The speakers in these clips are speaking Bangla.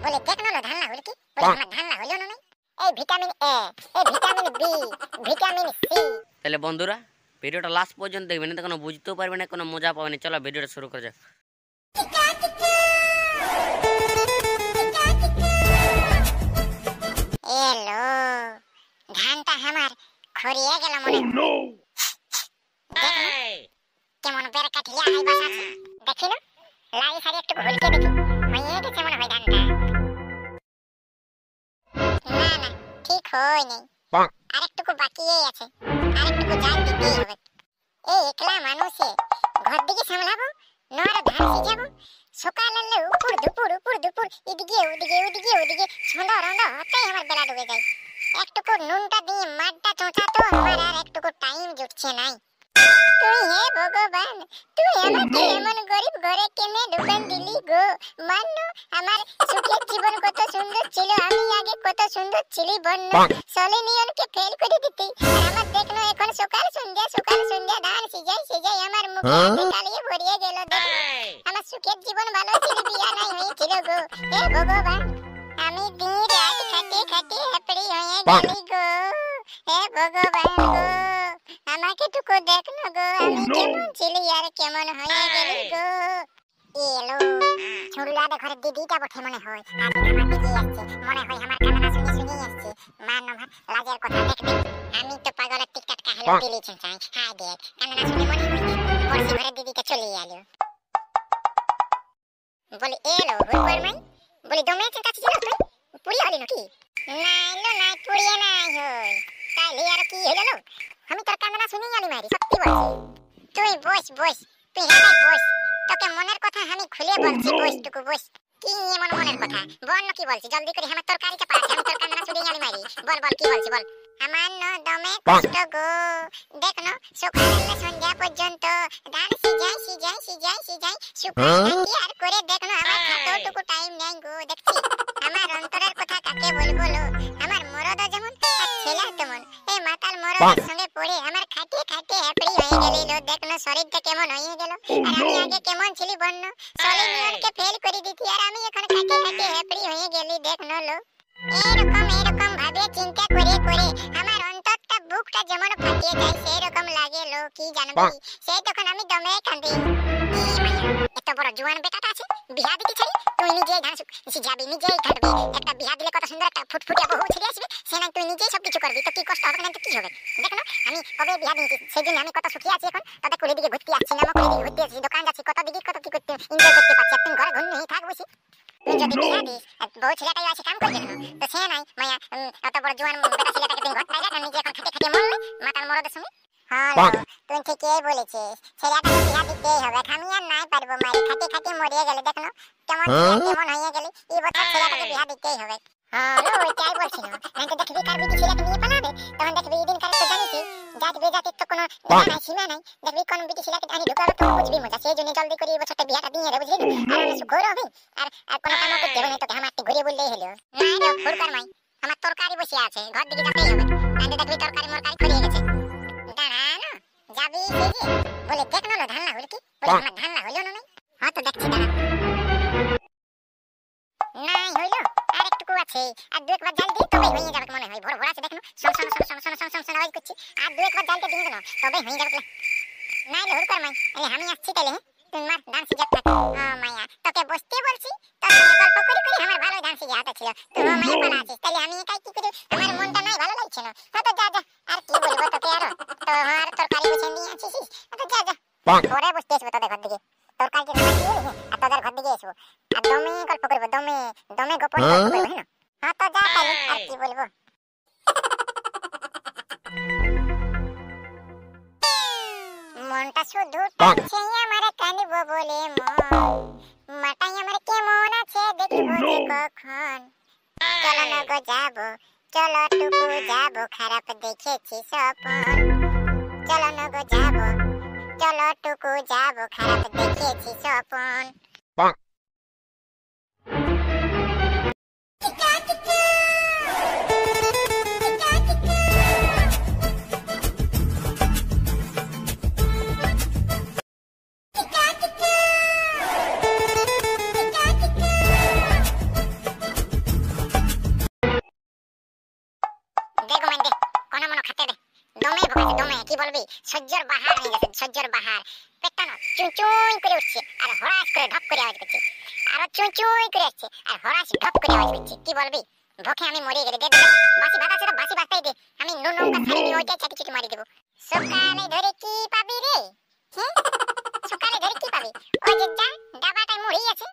বলে দেখনো ধান না হলো কি? বলে আমার ধান না হলো না। এই ভিটামিন এ, এই ভিটামিন বি, ভিটামিন সি। তাহলে বন্ধুরা ভিডিওটা লাস্ট পর্যন্ত দেখবেন, না কোনো বুঝতেও পারবে না, কোনো মজা পাবে না। চলো ভিডিওটা শুরু করা যাক। এলো ধানটা আমার খড়িয়ে গেল মনে হয়। কেমন বেড়ে কাঠিয়া হাই বাস আছে দেখি না, লাল শাড়ি একটু ঘুরকে দেখি হয়ে গেছে মনে হয় ধানটা। না না ঠিক হয় নাই, আরেকটুকু বাকি আছে, আরেকটুকু জাল দিতেই হবে। এই একলা মানুষে ঘর দিকে সামলাবো, নর ধান সিজাবো, সকাল হলে উপর দুপুর এদিকে ওদিকে ওদিকে ওদিকে ছন্দ রন্দ হতেই আমার বেলা ডুবে যায়। একটুকু নুনটা দিয়ে মাঠটা চোঁচাতো আমার আর একটুকু টাইম জুটছে নাই। তুই হে ভগবান, তুই আমাকে এমন গরিব ঘরে কেনে ঢুকান দিলি গো। মানো আমার সুখের জীবন কত সুন্দর ছিল, আমি আগে কত সুন্দর ছিলি বন্যা। চলে নিয়নকে ফেল করে দিতি, আর আমার দেখনো এখন সকাল সন্ধ্যা ধান সিজাই আমার মুখে কালিয়ে ভরিয়ে গেল। আমার সুখের জীবন ভালো ছিল, বিয়া নাই হয়েছিল গো। হে ভগবান, আমি দিন রাত খাটে হেপড়ি হয়ে গেলি গো। হে ভগবান গো, আমাকে টুকু দেখনো গো, আমি কেমন ছিলি আর কেমন হয়ে গেলি গো। এলো ছুড়লাদে ঘরে দিদিটা বটে মনে হয়, আজ আমার দিদি আসছে মনে হয়, আমার কান্না শুনি আসছে। মানো লাজের কথা দেখবে, আমি তো পাগলের টিকটাক কাহিলো দিলিছেন চাই। হাই দেখ কান্না শুনে মনে হয় পড়শি ঘরে দিদিটা চলে এলো। বলি এলো হুইপার মাই, বলি দমে চিন্তা ছিল তুই পুড়িয়ে হলি নাকি? না এলো না পুড়িয়ে নাই হই, তাইলে আর কি হলো? আমি তোর কান্না শুনি আলি মারি, সত্যি বলছি। তুই বস তুই হেলাই বস, তোকে মনের কথা আমি খুলে বলছি, বসটুকু বস। কি এমন মনের কথা বল, কি বলছি জলদি করে, আমার তরকারিটা পাচ্ছে, আমি তোর কান্না শুনি আলি মারি। বল কি বলছি বল। আমার ন দমে কষ্ট গো, দেখনো সকাল হলে সন্ধ্যা পর্যন্ত ধান সিজাই শুকাই আর করে দেখনো আমার খাতটুকু টাইম নেই গো। দেখছি আমার অন্তরের কথা কাকে বলবো লো, আমার মরদ যেমন আর ছেলে তেমন, এই মাতাল মরদের সঙ্গে পড়ে আমার খাটে হেপড়ি হয়ে গেল। দেখনো শরীরটা কেমন হয়ে গেল, আর আমি আগে কেমন ছিলি বন্য, চলে নিয়নকে ফেল করে দিতি, আর আমি এখন খাটে হেপড়ি হয়ে গেলি। দেখনো লো এরকম ভাবে চিন্তা করে আমার অন্তরটা বুকটা যেমন ফাটিয়ে যায় সেই রকম লাগে লো। কি জানবি সেই তখন আমি দমে কাঁদি। এত বড় জোয়ান বেটাটা আছে, বিয়া দিতে চাই তুই নিজেই ধান যাবি, নিজেই কাটবি। একটা বিয়া দিলে কত সুন্দর একটা ফুটফুটিয়া বহু ছেলে আসবে, সে না তুই নিজেই সবকিছু করবি, তো কি কষ্ট হবে না? তো কি হবে? দেখো আমি কবে বিয়া দিয়েছি, সেই জন্য আমি কত সুখী আছি এখন। তাতে কুলি দিকে ঘুরতে আসছি, নামা কুলি দিকে ঘুরতে আসছি, দোকান যাচ্ছি, কত দিকে কত কি করতে এনজয় করতে পারছি। তুই ঘরে ঘুম নেই থাক বসি, তুই যদি বিয়া দিস বউ ছেলেটাই আছে কাম করবে কেন? তো সে নাই মায়া অত বড় জোয়ান বেটা ছেলেটাকে তুই ঘরটাই রাখ, নিজে এখন খাটে মরবি মাতাল মরদের সঙ্গে। হ্যাঁ তুই ঠিকই বলেছিস, ছেলেটাকে বিয়া দিতেই হবে, আমি আর নাই পারবো মারি, খাটে মরিয়ে গেলে দেখনো কেমন হয়ে গেলি। এই বছর ছেলেটাকে বিয়া দিতেই হবে। হ্যাঁ ওইটাই বলছি না, তো দেখবি কার বিটি ছেলেকে নিয়ে পালাবে, তখন দেখবি এই দিন কারে তো জানিস জাত বেজাতির তো কোনো সীমা নাই। দেখবি কোন বিটি ছেলেকে আনি ঢুকাবো তো বুঝবি মজা, সেই জন্য জলদি করে এই বছরটা বিয়াটা দিয়ে রে, বুঝলি? আর আমি সুখর হবে, আর কোনো কাম করতে হবে না, তোকে আমার একটু ঘুরিয়ে বললেই হলো। না রে ফুরকার মাই, আমার তরকারি বসে আছে, ঘর দিকে যেতেই হবে, আনতে দেখবি তরকারি মরকারি খড়িয়ে গেছে। দাঁড়া না যাবি সেজে, বলে দেখনো ধান না হলো কি? বলে আমার ধান না হলো না? হ্যাঁ তো দেখছি দাঁড়া, নাই হইলো আর একটুকু আছে, আর দু একবার জাল দিই তবেই হয়ে যাবে মনে হয়। ভোর আছে দেখনো সন আওয়াজ করছি, আর দু একবার জালটা দিয়ে দেবো তবেই হয়ে যাবে। নাই রে হুরকার মাই, আমি আসছি তাহলে। তুই মার ধান সিজা থাক। মায়া তোকে বসতে বলছি, তোর সঙ্গে গল্প করে আমার ভালো ধান সিজা হাতে ছিল, তুই মায়া পালা আছিস, তাহলে আমি একাই কি করি? আমার মনটা নাই ভালো লাগছে না। তো যা আর কি বলবো তোকে, আরো তো আর তরকারি বসে নিয়ে আসিস, তো যা পরে বসতে আসবো তোদের ঘর দিকে, তরকারি দিয়ে আর তোদের ঘর দিকে আসবো, আর দমে গল্প করবো, দমে গোপনে গল্প করবো। হ্যাঁ তো যা তাহলে, আর কি বলবো। মনটা শুধু টানছে আমার কাঁদবো বলে, মাটাই আমার কেমন আছে দেখিব যে কখন। চলো না গো যাবো, চলো টুকু যাবো, খারাপ দেখেছি স্বপন। চলো না গো যাবো, চলো টুকু যাবো, খারাপ দেখেছি স্বপন। গেছে দমে, কি বলবি, সহ্যর বাহার হয়ে গেছে, সহ্যর বাহার। পেটটা না চুঁচুই করে উঠছে আর হরাস করে ঢপ করে আওয়াজ করছে, আর চুঁচুই করে আসছে আর হরাস ঢপ করে আওয়াজ করছে, কি বলবি, ভোকে আমি মরে গেলে। দে দে, বাসি ভাত আছে তো বাসি ভাতটাই দে, আমি নুন লঙ্কা ছাড়িয়ে ওইটাই চাটি চুটি মারি দেবো। সকালে ধরে কি পাবি রে, হ্যাঁ সকালে ধরে কি পাবি, ওই যে যা ডাবাটায় মুড়ি আছে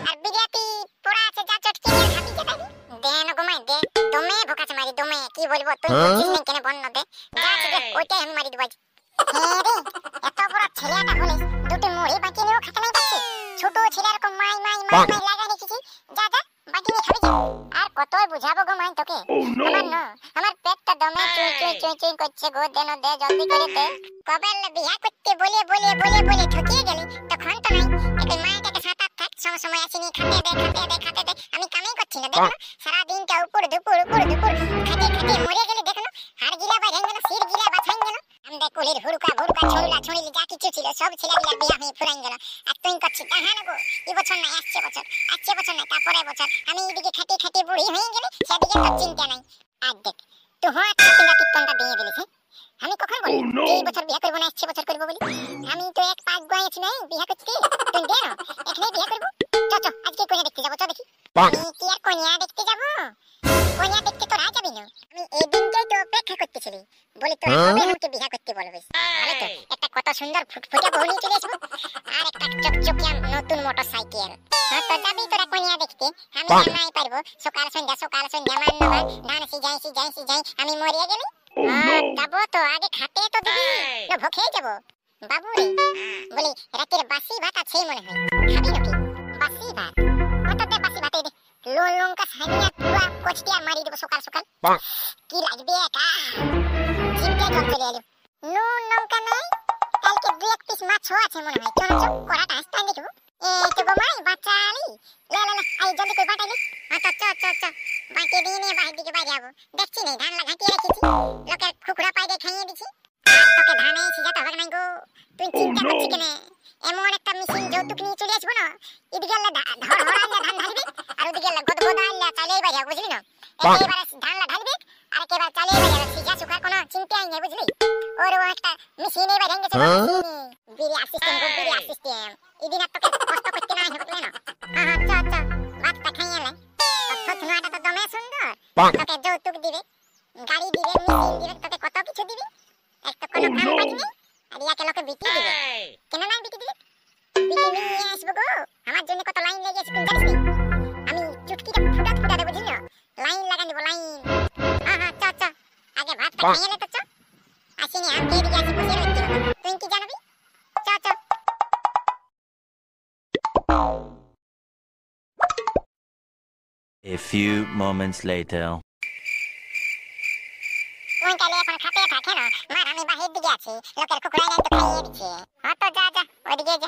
আর বিরিয়ানি পোড়া আছে, যা চটকে নিয়ে খাবি যেটা দে না ঘুমাই দে, দমে ভোকাছে মারি দমে, কি বলবো তুই বুঝছিস না কেন বন্য দে, যা আছে দে ওইটাই আমি মারি দেবো আজ। হ্যাঁ রে, এত বড় ছেলেটা হলে দুটো মুড়ি বাকি নিয়েও খেতে নাই পারছে, ছোট ছেলের এরকম মাই মাই মাই মাই লাগা রেখেছি, যা যা বাকি নিয়ে খাবি যা। আর কতই বুঝাবো গো মাই তোকে, আমার পেটটা দমে চুই চুই চুই চুই করছে গো, দেন দে জলদি করে দে। কবে বিয়া করতে বলে বলে বলে বলে ঠকিয়ে গেলি, তখন তো নাই একই মাইটাকে সাত আট থাক সময় আসেনি, খাতে দে খাতে দে খাতে দে, আমি কামেই করছি না দেখো, সারা দিনটা উপর দুপুর খাতে খাতে মরে গেলি দেখো, হাড় গিলা বা ভেঙে গেল, শির গিলা বা ভাঙ গেল, আমরা কুলির হুড়কা ভুড়কা ছড়ুলা ছড়িলি যা কিছু ছিল সব ছেলেগুলা বিয়া হয়ে ফুরাই গেল, আর তুই করছিস তাহা না গো, এই বছর নাই আসছে বছর নাই তারপরে বছর, আমি এদিকে খাতে খাতে বুড়ি হয়ে গেলি, সেদিকে তোর চিন্তা নাই। আর দেখ তুই হওয়া কীর্তনটা দিয়ে দিলিস, হ্যাঁ আমি কখন বলি এই বছর বিয়া করবো না আসছে বছর করবো বলি, আমি তো এক পাঁচ গোয়াইছি নাই বিয়া করতে, তুই দে না এখানে বিয়া করবো, চ আজকে কন্যা দেখতে যাবো, চ দেখি। আমি কি আর কন্যা দেখতে যাবো, কন্যা দেখতে তোরা যাবি না, আমি এই দিনটাই তো অপেক্ষা করতেছিলি, বলি তোরা কবে আমাকে বিয়া করতে বলবিস, তাহলে তো একটা কত সুন্দর ফুটফুটে বউ নিয়ে চলে আসবো, আর একটা চকচকিয়া নতুন মোটরসাইকেল। হ্যাঁ তো যাবি তোরা কন্যা দেখতে, আমি নাই পারবো, সকাল সন্ধ্যা মান্যবার ধান সিজাই আমি মরিয়া গেলি, যাবো তো আগে খাতে তো দিবি না ভোকে যাবো বাবু রে, বলি রাতের বাসি ভাত আছে মনে হয়, খাবি নাকি বাসি ভাত, কত দে বাসি ভাতে দে, লোন লঙ্কা ছাড়িয়ে পুরা কচটি আর মারি দেবো সকাল কি লাগবে একা, জিভটা জল চলে এলো, নুন লঙ্কা নাই, কালকে দুই এক পিস মাছও আছে মনে হয়, চল কড়াটা আসতে দেখবো, এই তো গোমাই বাচ্চা আলি লে আই জলদি করে বাটাইলে, চ বাঁটিয়ে দিয়ে নিয়ে বাহির দিকে বাইরে যাবো, দেখছি নেই ধান লাগাটিয়ে রেখেছি, লোকের খুকুরা পাই দিয়ে খাইয়ে দিচ্ছি, তোকে ধানে সিজাতে হবে না গো, তুই চিন্তা করছিস কেন, এমন একটা মেশিন যৌতুক নিয়ে চলে আসবো না, এদিকে ধর ধান ঢালবি আর ওদিকে গদগদা চালিয়ে বাইরে বুঝলি না, একেবারে ধান ঢালবি আর একেবারে চালিয়ে বাইরে সিজা শুকার কোনো চিন্তাই নেই বুঝলি, ওর একটা মেশিনে বাইরে গেছে বিরিয়া সিস্টেম এদিন আর তোকে কষ্ট করতে না হবে না, চ ভাতটা খাইয়ে লে, ধুনাটা তো দমে সুন্দর, তোকে যৌতুক দিবে, গাড়ি দিবে, মেশিন দিবে, তোকে কত কিছু দিবে, একটা কোনো কাম পাইনি, আর ইয়াকে লোকে বিটি দিবে, কেন না বিটি দিবে, বিটি নিয়ে আসবো গো, আমার জন্য কত লাইন লেগে আছে তুমি জানিস নি, আমি চুটকিটা ফুটা দেবো বুঝলি না, লাইন লাগা দেবো লাইন, চ আগে ভাতটা খাইয়ে লে তো চ, আসিনি আমি এদিকে আসি বসে রয়েছি, তুই কি জানবি, চ A few moments later. তুই তাহলে এখন খাতে থাকে না, মার আমি বাহির দিকে আছি, লোকের কুকুরা নাই তো খাইয়ে দিচ্ছে, তো যা ওইদিকে যা।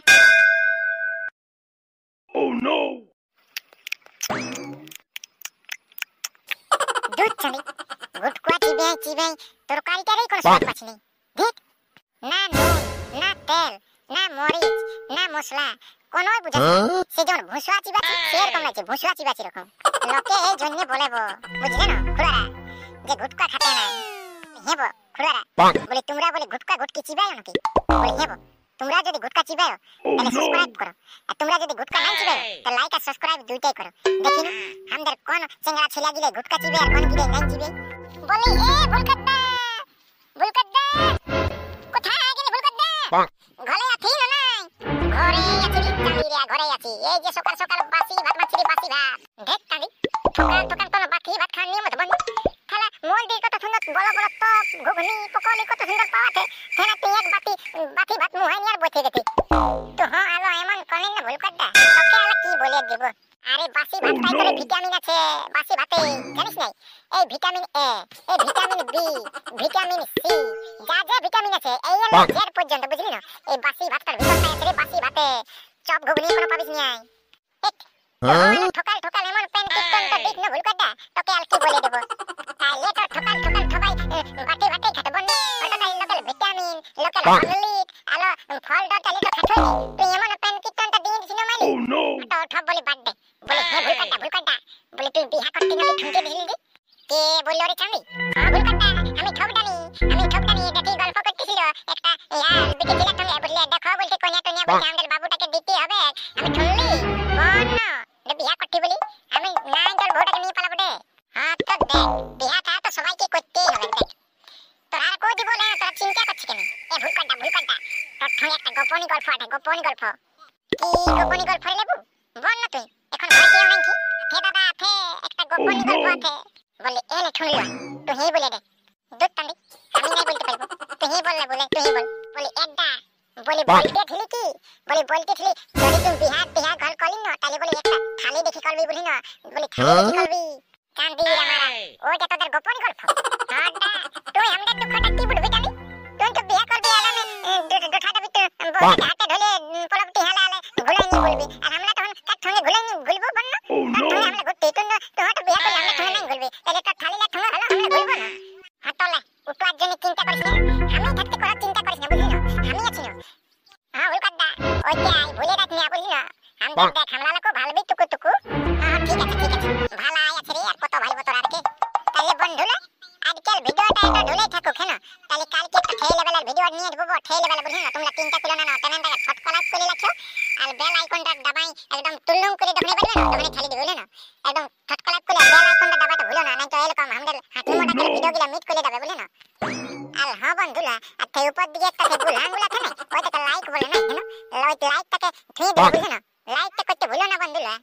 Oh no! দুধ চলি গুটকুয়া চিবাই তরকারিটারই কোনো স্বাদ পাচ্ছি নেই, দেখ না নুন না তেল না মরিচ না মশলা কোনোই বুঝাচ্ছি, সে যেমন ভুসুয়া চিবাচ্ছি সেরকম লাগছে, ভুসুয়া চিবাচ্ছি রকম, লোকে এই জন্য বলে বুঝলে না খুড়ারা যে গুটকা খাতে না, হেবো খুড়ারা বলে তোমরা বলে গুটকা গুটকি চিবাও নাকি, বলে হেবো তোমরা যদি গুটকা চিবাও তাহলে সাবস্ক্রাইব করো, আর তোমরা যদি গুটকা না চিবাও তাহলে লাইক আর সাবস্ক্রাইব দুইটাই করো, দেখি না আমাদের কোন চেঙ্গা ছেলে গিলে গুটকা চিবে আর কোন গিলে নাই চিবে, বলে এ ভুলকাদ্দা কোথায় গেলি ভুলকাদ্দা, ঘরে আছি না নাই, ঘরে আছি বিচ্চামিরা ঘরে আছি, এই যে সকাল বাসি ভাত মাছরি বাসি ভাত, দেখ কালি ঠোকান কোনো বাকি ভাত খাওয়ার নিয়ম তো বন্ধ, খালা মোল দিয়ে কত সুন্দর বড় টপ ঘুগনি পকোড়ি কত সুন্দর পাওয়াতে, থেনা তুই এক বাটি ভাত মুহাই নিয়ে আর বসে গেছে, তো আলো এমন করেন না ভুলকাদ্দা, তোকে আলো কি বলে দেব, আরে বাসি ভাত ভিতরে ভিটামিন আছে, বাসি ভাতে জানিস নাই, এই ভিটামিন এ এই ভিটামিন বি ভিটামিন সি যা ভিটামিন আছে এই হলো জেড পর্যন্ত বুঝলি না, এই বাসি ভাতটার ভিতরে আছে রে, বাসি ভাতে চপ ঘুগনি কোনো পাবিস নাই, ঠকাল এমন প্যান কিটনটা দেখ না ভুলকাদ্দা, তোকে আর কি বলে দেব, তাহলে তো ঠকাল ঠকাই বাটে খেতে বন্ধ, ওটা তাই লোকাল ভিটামিন লোকাল হরলিক আলো ফল ডট তাহলে তো খাচ্ছই, তুই এমন প্যান কিটনটা দিয়ে দিছিস না মাইলি, তো ঠক বলে বাদ দে, বলে হে ভুলকাদ্দা বলে তুই বিয়া করতে নাকি ঠুকে দিলি, কে বললো রে চাঁদি, ভুলকাদ্দা আমি ঠকদানি এটা তুই গল্প গল্প আছে গোপন গল্প কি গোপন গল্প লেবু বল না তুই এখন ভাইকেও নাই কি হে দাদা আছে একটা গোপন গল্প আছে বলে এনে শুনলো তুই হে বলে দে দুধ টান্দি আমি নাই বলতে পারবো তুই হে বল না বলে তুই হে বল বলে একটা বলে বলতে ছিলি কি বলে বলতে ছিলি যদি তুই বিহার ঘর করি না তাহলে বলে একটা থালি দেখি করবি বলি না বলে থালি দেখি করবি কান্দি আমার ওটা তোদের গোপন গল্প হাড্ডা তুই আমরা দুঃখটা কি বলবি জানি তুই তো বিয়া করবি আরামে দুঠাটা বিতে বলতে হাতে ধরে পলকটি হালালে ভুলাই নি বলবি আর আমরা তখন কার সঙ্গে ভুলাই নি ভুলবো বন্ন তুই আমরা ঘুরতে তুই তো বিয়া করলে আমরা সঙ্গে নাই ভুলবি তাহলে তো থালিলা ঠুঙ্গা হলো আমরা ভুলবো না হাতলে উপর জন্য চিন্তা করিস না আমি থাকতে করার চিন্তা করিস না বুঝলি না আমি আছি না হ্যাঁ উল্কাদা ওই যে আই ভুলে রাখ না বুঝলি না আমি দেখ আমরা লোক ভালবি টুকু হ্যাঁ ঠিক আছে ভালো আছে রে আর কত ভালো তোর আর কি তাহলে বন্ধুরা আজকাল ভিডিওটা এটা ঢুলেই থাকুক কেন তাহলে কালকে একটা ঠেই লেভেলের ভিডিও নিয়ে দেবো ঠেই লেভেলে বুঝলি না তোমরা চিন্তা করো না চ্যানেলটাকে সাবস্ক্রাইব করে রাখো আর বেল আইকনটা দাবাই একদম তুলুং করে দখলে পারবে না দখলে খালি দিবে না একদম সাবস্ক্রাইব করে বেল আইকনটা দাবাতে ভুলো না নাই তো এরকম আমাদের হাতি মোটা করে ভিডিওগুলো মিট করে দেবে বুঝলি না আর হ্যাঁ বন্ধুরা আর তাই উপর দিকে একটা সেই আঙ্গুল আছে না ওইটাকে লাইক বলে না কেন ওই লাইকটাকে ছুঁয়ে দেবে বুঝলি না লাইকটা করতে ভুলো না বন্ধুরা